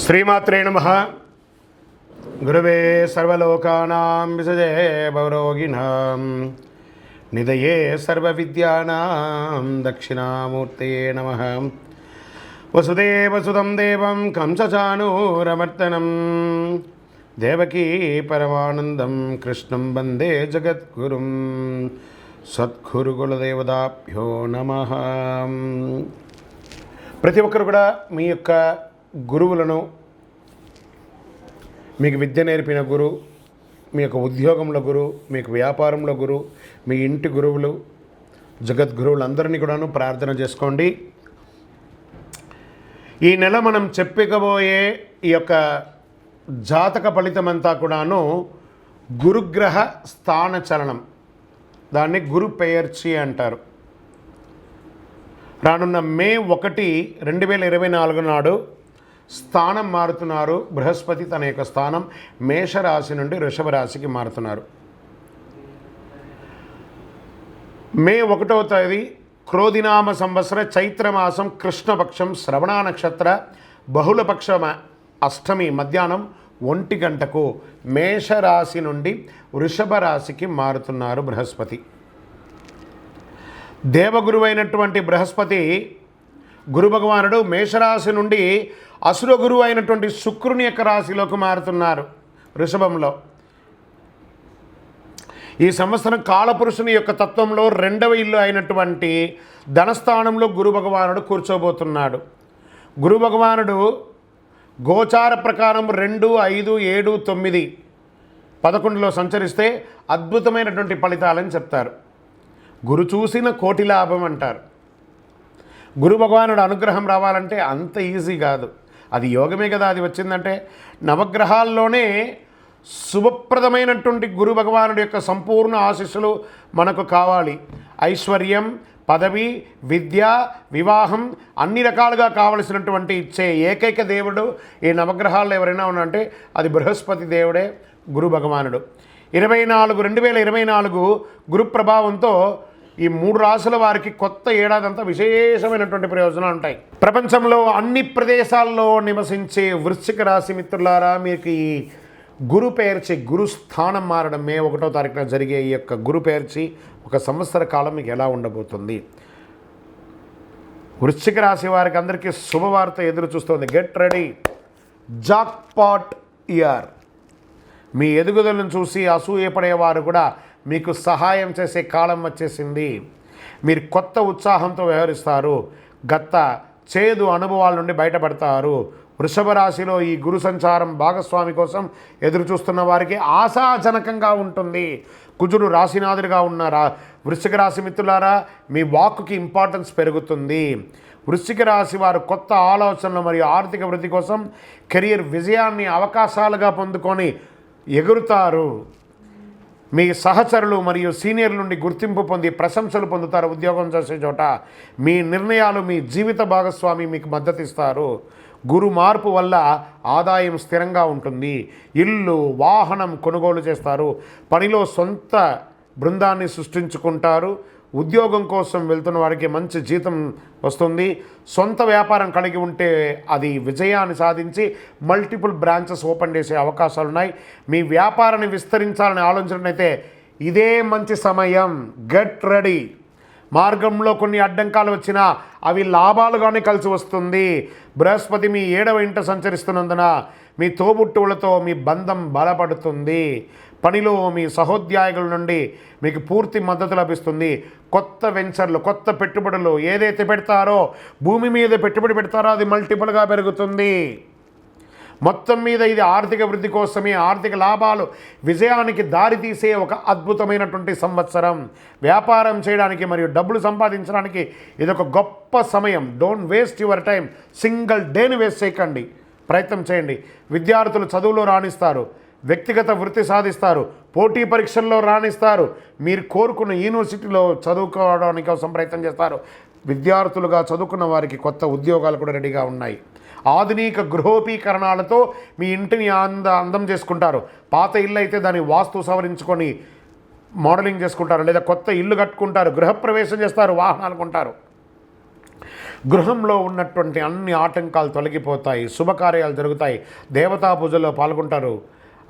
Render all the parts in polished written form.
శ్రీమాత్రే నమః. గురవే సర్వలోకానాం విసజే భవరోగిణాం నిదయే సర్వవిద్యానాం దక్షిణామూర్తయే నమః. వసుదేవసుతం దేవం కంసచానూరమర్దనం దేవకీ పరమానందం కృష్ణం వందే జగద్గురుం. సద్గురుకులదేవతాభ్యో నమః. ప్రతి ఒక్కరు కూడా మీ యొక్క గురువులను, మీకు విద్య నేర్పిన గురు, మీ యొక్క ఉద్యోగంలో గురు, మీకు వ్యాపారంలో గురు, మీ ఇంటి గురువులు, జగద్గురువులందరినీ కూడాను ప్రార్థన చేసుకోండి. ఈ నెల మనం చెప్పుకోబోయే ఈ యొక్క జాతక ఫలితమంతా కూడాను గురుగ్రహ స్థాన చలనం, దాన్ని గురు పెయర్చి అంటారు. రానున్న మే 1, 2024 నాడు స్థానం మారుతున్నారు. బృహస్పతి తన యొక్క స్థానం మేషరాశి నుండి వృషభ రాశికి మారుతున్నారు. మే 1వ తేదీ క్రోధినామ సంవత్సర చైత్రమాసం కృష్ణపక్షం శ్రవణ నక్షత్ర బహుళపక్ష అష్టమి మధ్యాహ్నం 1 గంటకు మేషరాశి నుండి వృషభ రాశికి మారుతున్నారు బృహస్పతి. దేవగురువైనటువంటి బృహస్పతి గురు భగవానుడు మేషరాశి నుండి అసుర గురువు అయినటువంటి శుక్రుని యొక్క రాశిలోకి మారుతున్నారు వృషభంలో. ఈ సంవత్సరం కాలపురుషుని యొక్క తత్వంలో 2వ ఇల్లు అయినటువంటి ధనస్థానంలో గురు భగవానుడు కూర్చోబోతున్నాడు. గురు భగవానుడు గోచార ప్రకారం 2, 5, 7, 9, 11లో సంచరిస్తే అద్భుతమైనటువంటి ఫలితాలని చెప్తారు. గురు చూసిన కోటి లాభం అంటారు. గురు భగవానుడు అనుగ్రహం రావాలంటే అంత ఈజీ కాదు, అది యోగమే కదా. అది వచ్చిందంటే నవగ్రహాల్లోనే శుభప్రదమైనటువంటి గురు భగవానుడి యొక్క సంపూర్ణ ఆశీస్సులు మనకు కావాలి. ఐశ్వర్యం, పదవి, విద్య, వివాహం అన్ని రకాలుగా కావలసినటువంటి ఇచ్చే ఏకైక దేవుడు ఈ నవగ్రహాల్లో ఎవరైనా ఉన్నారంటే అది బృహస్పతి దేవుడే, గురు భగవానుడు. 2024 గురు ప్రభావంతో ఈ 3 రాశుల వారికి కొత్త ఏడాదంతా విశేషమైనటువంటి ప్రయోజనాలు ఉంటాయి. ప్రపంచంలో అన్ని ప్రదేశాల్లో నివసించే వృశ్చిక రాశి మిత్రులారా, మీకు ఈ గురు పెయర్చి గురు స్థానం మారడం మే 1వ తారీఖున జరిగే ఈ యొక్క గురు పెయర్చి 1 సంవత్సర కాలం మీకు ఎలా ఉండబోతుంది? వృశ్చిక రాశి వారికి అందరికీ శుభవార్త ఎదురు చూస్తుంది. Get ready, jackpot year. మీ ఎదుగుదలను చూసి అసూయపడేవారు కూడా మీకు సహాయం చేసే కాలం వచ్చేసింది. మీరు కొత్త ఉత్సాహంతో వ్యవహరిస్తారు. గత చేదు అనుభవాల నుండి బయటపడతారు. వృషభ రాశిలో ఈ గురు సంచారం భాగస్వామి కోసం ఎదురు చూస్తున్న వారికి ఆశాజనకంగా ఉంటుంది. కుజుడు రాశినాథుడిగా ఉన్న వృశ్చిక రాశి మిత్రులారా, మీ వాక్కుకి ఇంపార్టెన్స్ పెరుగుతుంది. వృశ్చిక రాశి వారు కొత్త ఆలోచనలు మరియు ఆర్థిక వృద్ధి కోసం కెరియర్ విజయాన్ని అవకాశాలుగా పొందుకొని ఎగురుతారు. మీ సహచరులు మరియు సీనియర్ల నుండి గుర్తింపు పొంది ప్రశంసలు పొందుతారు. ఉద్యోగం చేసే చోట మీ నిర్ణయాలు మీ జీవిత భాగస్వామి మీకు మద్దతు ఇస్తారు. గురు మార్పు వల్ల ఆదాయం స్థిరంగా ఉంటుంది. ఇల్లు, వాహనం కొనుగోలు చేస్తారు. పనిలో సొంత బృందాన్ని సృష్టించుకుంటారు. ఉద్యోగం కోసం వెళ్తున్న వారికి మంచి జీతం వస్తుంది. సొంత వ్యాపారం కలిగి ఉంటే అది విజయాన్ని సాధించి మల్టిపుల్ బ్రాంచెస్ ఓపెన్ చేసే అవకాశాలు ఉన్నాయి. మీ వ్యాపారాన్ని విస్తరించాలని ఆలోచనైతే ఇదే మంచి సమయం. Get ready. మార్గంలో కొన్ని అడ్డంకాలు వచ్చినా అవి లాభాలుగానే కలిసి వస్తుంది. బృహస్పతి మీ 7వ ఇంట సంచరిస్తున్నందున మీ తోబుట్టువులతో మీ బంధం బలపడుతుంది. పనిలో మీ సహోద్యోగుల నుండి మీకు పూర్తి మద్దతు లభిస్తుంది. కొత్త వెంచర్లు, కొత్త పెట్టుబడులు ఏదైతే పెడతారో, భూమి మీద పెట్టుబడి పెడతారో అది మల్టిపుల్గా పెరుగుతుంది. మొత్తం మీద ఇది ఆర్థిక వృద్ధి కోసమే, ఆర్థిక లాభాలు విజయానికి దారితీసే ఒక అద్భుతమైనటువంటి సంవత్సరం. వ్యాపారం చేయడానికి మరియు డబ్బులు సంపాదించడానికి ఇది ఒక గొప్ప సమయం. Don't waste your time. Single డేని వేస్ట్ చేయకండి, ప్రయత్నం చేయండి. విద్యార్థులు చదువులో రాణిస్తారు, వ్యక్తిగత వృత్తి సాధిస్తారు, పోటీ పరీక్షల్లో రాణిస్తారు. మీరు కోరుకున్న యూనివర్సిటీలో చదువుకోవడానికి కోసం ప్రయత్నం చేస్తారు. విద్యార్థులుగా చదువుకున్న వారికి కొత్త ఉద్యోగాలు కూడా రెడీగా ఉన్నాయి. ఆధునిక గృహోపీకరణాలతో మీ ఇంటిని అందం చేసుకుంటారు. పాత ఇల్లు అయితే దాని వాస్తు సవరించుకొని మోడలింగ్ చేసుకుంటారు, లేదా కొత్త ఇల్లు కట్టుకుంటారు, గృహప్రవేశం చేస్తారు, వాహనాలు కొంటారు. గృహంలో ఉన్నటువంటి అన్ని ఆటంకాలు తొలగిపోతాయి, శుభకార్యాలు జరుగుతాయి, దేవతా పూజల్లో పాల్గొంటారు.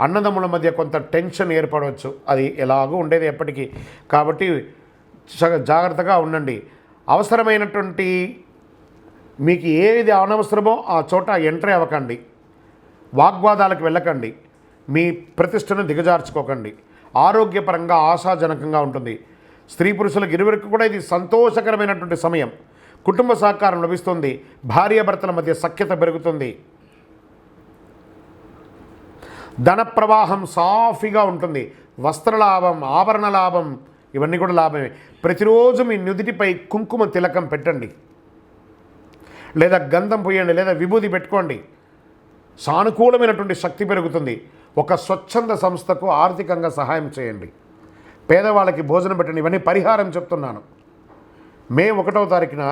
అన్నదమ్ముల మధ్య కొంత టెన్షన్ ఏర్పడవచ్చు, అది ఎలాగూ ఉండేది ఎప్పటికీ. కాబట్టి జాగ్రత్తగా ఉండండి. అవసరమైనటువంటి మీకు ఏది అనవసరమో ఆ చోట ఎంట్రీ అవ్వకండి, వాగ్వాదాలకు వెళ్ళకండి, మీ ప్రతిష్టను దిగజార్చుకోకండి. ఆరోగ్యపరంగా ఆశాజనకంగా ఉంటుంది. స్త్రీ పురుషులకు ఇరువురికి కూడా ఇది సంతోషకరమైనటువంటి సమయం. కుటుంబ సహకారం లభిస్తుంది. భార్యాభర్తల మధ్య సఖ్యత పెరుగుతుంది. ధన ప్రవాహం సాఫీగా ఉంటుంది. వస్త్ర లాభం, ఆభరణ లాభం, ఇవన్నీ కూడా లాభమే. ప్రతిరోజు మీ నుదిటిపై కుంకుమ తిలకం పెట్టండి, లేదా గంధం పోయండి, లేదా విభూది పెట్టుకోండి. సానుకూలమైనటువంటి శక్తి పెరుగుతుంది. ఒక స్వచ్ఛంద సంస్థకు ఆర్థికంగా సహాయం చేయండి. పేదవాళ్ళకి భోజనం పెట్టండి. ఇవన్నీ పరిహారం చెప్తున్నాను. మే 1వ తారీఖున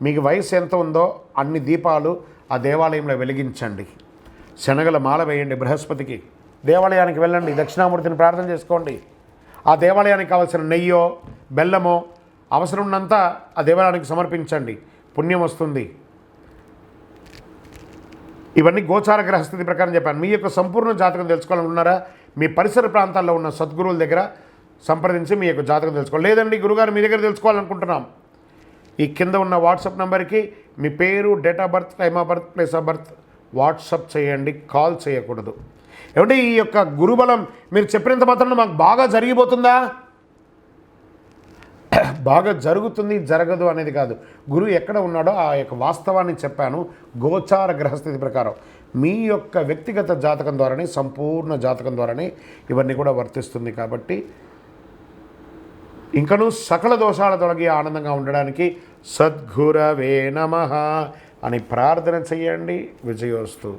మీకు వయసు ఎంత ఉందో అన్ని దీపాలు ఆ దేవాలయంలో వెలిగించండి. శనగల మాల వేయండి బృహస్పతికి. దేవాలయానికి వెళ్ళండి, దక్షిణామూర్తిని ప్రార్థన చేసుకోండి. ఆ దేవాలయానికి కావాల్సిన నెయ్యో బెల్లమో అవసరం ఉన్నంత ఆ దేవాలయానికి సమర్పించండి, పుణ్యం వస్తుంది. ఇవన్నీ గోచార గ్రహస్థితి ప్రకారం చెప్పాను. మీ యొక్క సంపూర్ణ జాతకం తెలుసుకోవాలనుకున్నారా, మీ పరిసర ప్రాంతాల్లో ఉన్న సద్గురువుల దగ్గర సంప్రదించి మీ యొక్క జాతకం తెలుసుకోవాలి. లేదండి గురుగారు మీ దగ్గర తెలుసుకోవాలనుకుంటున్నాం, ఈ కింద ఉన్న వాట్సాప్ నెంబర్కి మీ పేరు, date of birth, time of birth, place of birth WhatsApp చేయండి, కాల్ చేయకూడదు. ఏమంటే ఈ యొక్క గురుబలం మీరు చెప్పినంత మాత్రం మాకు బాగా జరిగిపోతుందా? బాగా జరుగుతుంది జరగదు అనేది కాదు. గురువు ఎక్కడ ఉన్నాడో ఆ యొక్క వాస్తవాన్ని చెప్పాను. గోచార గ్రహస్థితి ప్రకారం మీ యొక్క వ్యక్తిగత జాతకం ద్వారానే, సంపూర్ణ జాతకం ద్వారానే ఇవన్నీ కూడా వర్తిస్తుంది. కాబట్టి ఇంకనూ సకల దోషాల తొలగి ఆనందంగా ఉండడానికి సద్గురవే నమః అని ప్రార్థన చేయండి. విజయోస్తు.